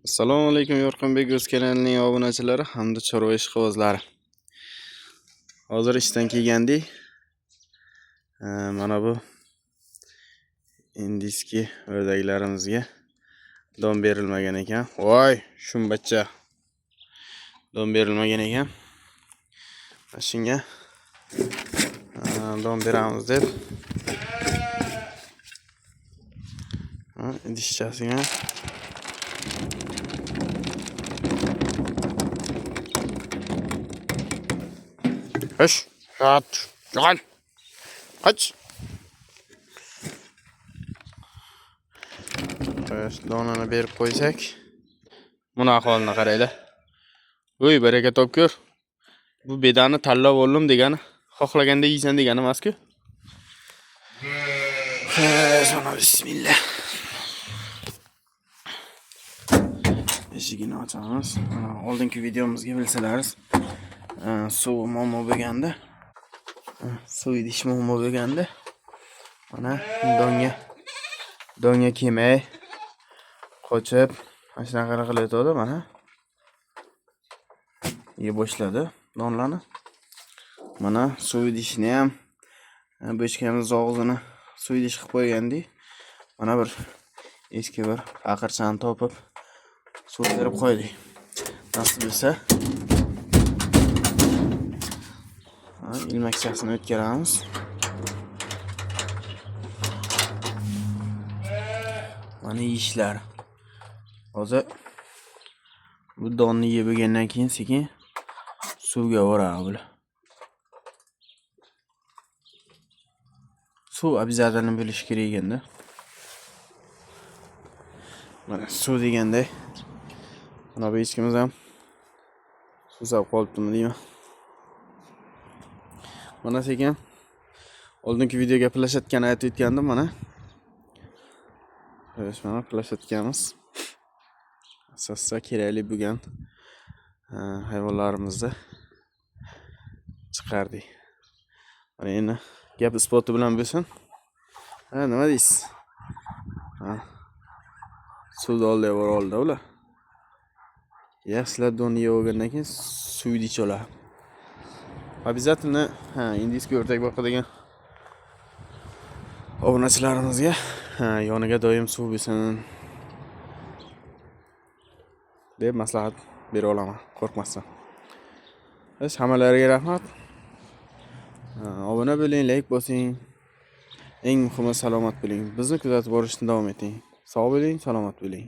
Assalomu alaykum Yorqinbek o'z kanalining obunachilari hamda chorva ishqibozlari. Hozir ishdan kelgandik. Mana bu indiski o'rdaklarimizga don berilmagan ekan. Voy, shumbacha. Don berilmagan ekan. Shunga don beramiz deb idishchasiga Hoş, rahat, gel, kaç. Donani berib qo'ysak, buni ahvolini qaraylar. Voy, baraka topkur. Bu bedani tanlab oldim degani, xohlaganda yeysan degani emas-ku. Sana bismillah. Eshigini ochamiz. Oldingi videomizga bilsalaringiz, suv muammo bo'lganda, suv idish muammo bo'lganda, mana donga kelmay qochib, mana shunaqa qilayotdi, mana. Ye boshladi donlarni. Mana suv idishini ham bochkamiz og'zini suv idish qilib qo'ygandik. Mana bir eski bir faqirchani topib suv berib qo'ydik. Nasib bo'lsa, ilmakchasini o'tkazamiz. Mana ishlar. Hozir bu donni yeb bo'lgandan keyin sekin suvga boradi bular. Suv обязательно bo'lishi kerak ekanda. Mana suv deganda mana bu echkimiz ham suzab qolibdimi deyman. Mana sekin oldingi videoga gaplashayotgan aytib o'tgandim mana. Mana gaplashayotganmiz. Asosda kerakli bo'lgan hayvonlarimizni chiqardik. Mana endi gap isboti bilan bo'lsin. Nima deysiz? Suvni oldi oldi ular. Yaxshilab donni yeb olgandan keyin suvni ichalar. Обязательно indiski o'rdak boqadigan obunachilarimizga yoniga doim suv bo'lsin deb maslahat bera olaman, qo'rqmasdan. Hammalariga rahmat. Obuna bo'ling, like bosing. Eng muhimi salomat bo'ling. Bizni kuzatib borishni davom eting. Sog' bo'ling, salomat bo'ling.